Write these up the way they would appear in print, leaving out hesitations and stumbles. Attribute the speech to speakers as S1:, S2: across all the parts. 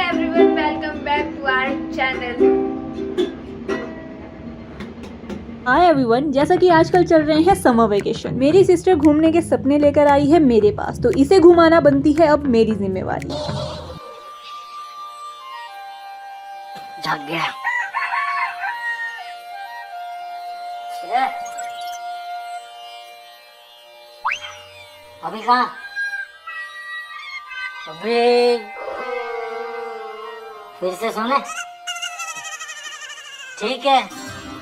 S1: everyone, welcome back to our channel.
S2: Hi everyone, जैसा कि आजकल चल रहे हैं समर वेकेशन, मेरी सिस्टर घूमने के सपने लेकर आई है मेरे पास, तो इसे घुमाना बनती है अब मेरी जिम्मेवारी।
S3: जाग गया। अभी कहाँ? अभी फिर से सोने? ठीक है,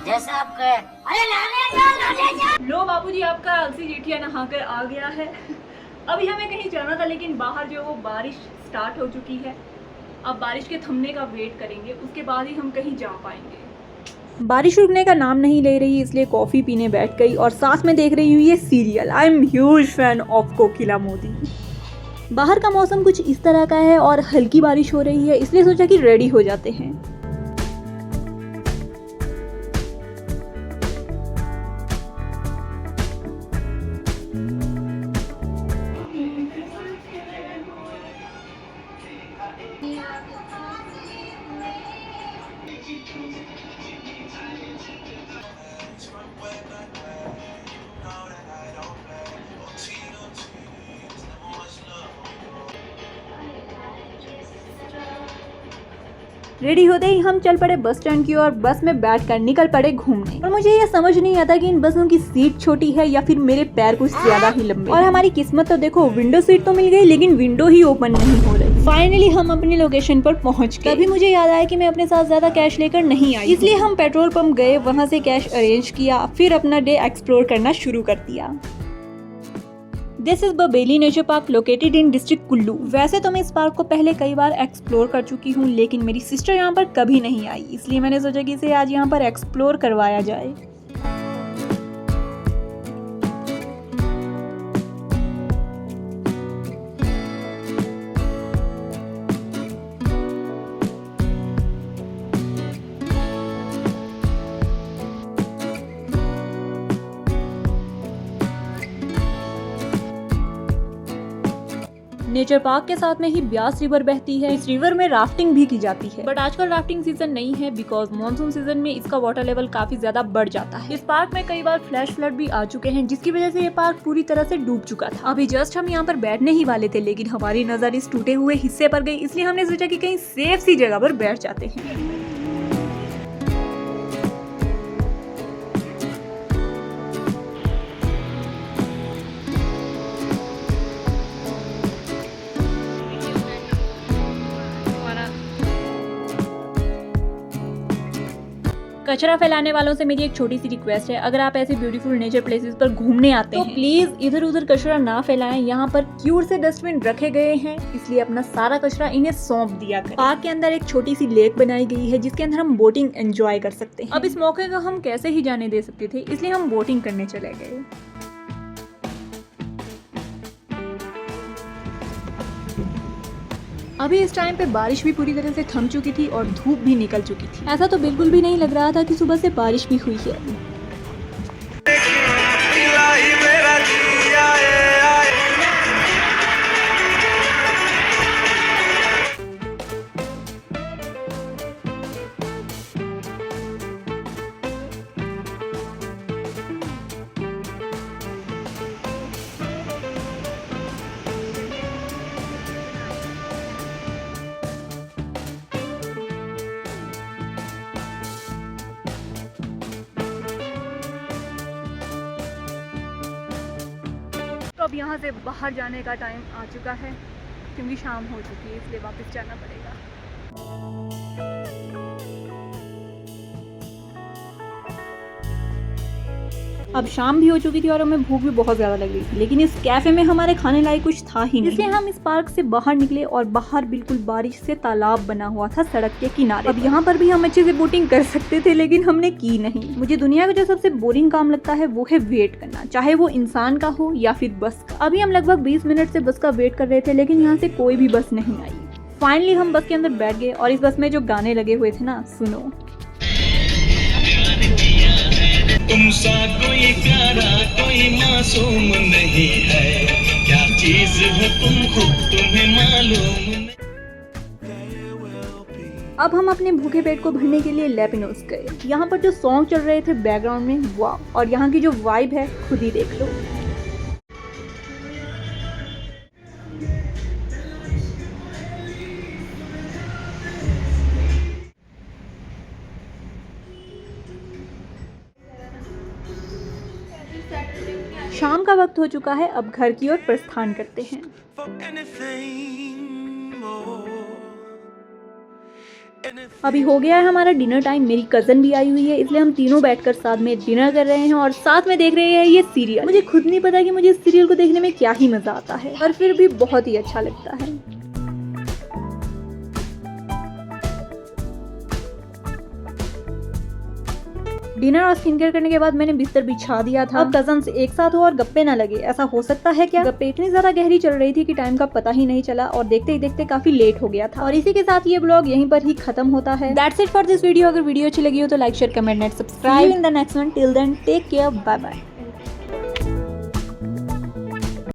S3: जैसा आप कहे। अरे लाने जा।
S2: लो बाबूजी, आपका अलसी जेठिया नहाकर आ गया है। अभी हमें कहीं जाना था, लेकिन बाहर जो वो बारिश स्टार्ट हो चुकी है। अब बारिश के थमने का वेट करेंगे, उसके बाद ही हम कहीं जा पाएंगे। बारिश रुकने का नाम नहीं ले रही, इसलिए कॉफी पीने बैठ गई और साथ में देख रही हूँ ये serial. I am huge fan of Kokila Modi. बाहर का मौसम कुछ इस तरह का है और हल्की बारिश हो रही है, इसलिए सोचा कि रेडी हो जाते हैं। रेडी होते ही हम चल पड़े बस स्टैंड की ओर। बस में बैठकर निकल पड़े घूमने। और मुझे ये समझ नहीं आता कि इन बसों की सीट छोटी है या फिर मेरे पैर कुछ ज्यादा ही लंबे। और हमारी किस्मत तो देखो, विंडो सीट तो मिल गई, लेकिन विंडो ही ओपन नहीं हो रही। फाइनली हम अपनी लोकेशन पर पहुंच गए। तभी मुझे याद आया कि मैं अपने साथ ज्यादा कैश लेकर नहीं आई, इसलिए हम पेट्रोल पंप गए, वहाँ से कैश अरेंज किया, फिर अपना डे एक्सप्लोर करना शुरू कर दिया। This is Babeli nature park located in district Kullu. वैसे तो मैं इस पार्क को पहले कई बार एक्सप्लोर कर चुकी हूँ, लेकिन मेरी सिस्टर यहाँ पर कभी नहीं आई, इसलिए मैंने सोचा कि इसे आज यहाँ पर एक्सप्लोर करवाया जाए। नेचर पार्क के साथ में ही ब्यास रिवर बहती है। इस रिवर में राफ्टिंग भी की जाती है, बट आजकल राफ्टिंग सीजन नहीं है, बिकॉज मॉनसून सीजन में इसका वाटर लेवल काफी ज्यादा बढ़ जाता है। इस पार्क में कई बार फ्लैश फ्लड भी आ चुके हैं, जिसकी वजह से ये पार्क पूरी तरह से डूब चुका था। अभी जस्ट हम यहाँ पर बैठने ही वाले थे, लेकिन हमारी नजर इस टूटे हुए हिस्से पर गई, इसलिए हमने सोचा कि कहीं सेफ सी जगह पर बैठ जाते हैं। कचरा फैलाने वालों से मेरी एक छोटी सी रिक्वेस्ट है, अगर आप ऐसे ब्यूटीफुल नेचर प्लेसेस पर घूमने आते हैं तो प्लीज इधर उधर कचरा ना फैलाएं। यहाँ पर क्यूट से डस्टबिन रखे गए हैं, इसलिए अपना सारा कचरा इन्हें सौंप दिया करें। पार्क के अंदर एक छोटी सी लेक बनाई गई है, जिसके अंदर हम बोटिंग एंजॉय कर सकते हैं। अब इस मौके को हम कैसे ही जाने दे सकते थे, इसलिए हम बोटिंग करने चले गए। अभी इस टाइम पे बारिश भी पूरी तरह से थम चुकी थी और धूप भी निकल चुकी थी। ऐसा तो बिल्कुल भी नहीं लग रहा था कि सुबह से बारिश भी हुई है। तो अब यहाँ से बाहर जाने का टाइम आ चुका है, क्योंकि शाम हो चुकी है, इसलिए वापस जाना पड़ेगा। अब शाम भी हो चुकी थी और हमें भूख भी बहुत ज्यादा लग रही थी, लेकिन इस कैफे में हमारे खाने लायक कुछ था ही नहीं, इसलिए हम इस पार्क से बाहर निकले और बाहर बिल्कुल बारिश से तालाब बना हुआ था सड़क के किनारे। अब यहाँ पर भी हम अच्छे से बोटिंग कर सकते थे, लेकिन हमने की नहीं। मुझे दुनिया का जो सबसे बोरिंग काम लगता है वो है वेट करना, चाहे वो इंसान का हो या फिर बस का। अभी हम लगभग 20 मिनट से बस का वेट कर रहे थे, लेकिन यहाँ से कोई भी बस नहीं आई। फाइनली हम बस के अंदर बैठ गए और इस बस में जो गाने लगे हुए थे ना, सुनो।
S4: तुमसा कोई प्यारा कोई मासूम नहीं है, क्या चीज हो तुम खुद तुम्हें मालूम नहीं।
S2: अब हम अपने भूखे पेट को भरने के लिए लेपिनोस गए। यहाँ पर जो सॉन्ग चल रहे थे बैकग्राउंड में, वाह, और यहाँ की जो वाइब है खुद ही देख लो। शाम का वक्त हो चुका है, अब घर की ओर प्रस्थान करते हैं। अभी हो गया है हमारा डिनर टाइम। मेरी कज़न भी आई हुई है, इसलिए हम तीनों बैठकर साथ में डिनर कर रहे हैं और साथ में देख रहे हैं ये सीरियल। मुझे खुद नहीं पता कि मुझे इस सीरियल को देखने में क्या ही मजा आता है, पर फिर भी बहुत ही अच्छा लगता है। डिनर और स्किन केयर करने के बाद मैंने बिस्तर बिछा दिया था। अब कजन से एक साथ हो और गप्पे ना लगे, ऐसा हो सकता है क्या? गप्पे इतनी ज्यादा गहरी चल रही थी कि टाइम का पता ही नहीं चला और देखते ही देखते काफी लेट हो गया था। और इसी के साथ ये ब्लॉग यहीं पर ही खत्म होता है। That's it for this video. अगर वीडियो अच्छी लगी हो तो like, share, comment and subscribe in the next one. Till then take care, bye bye.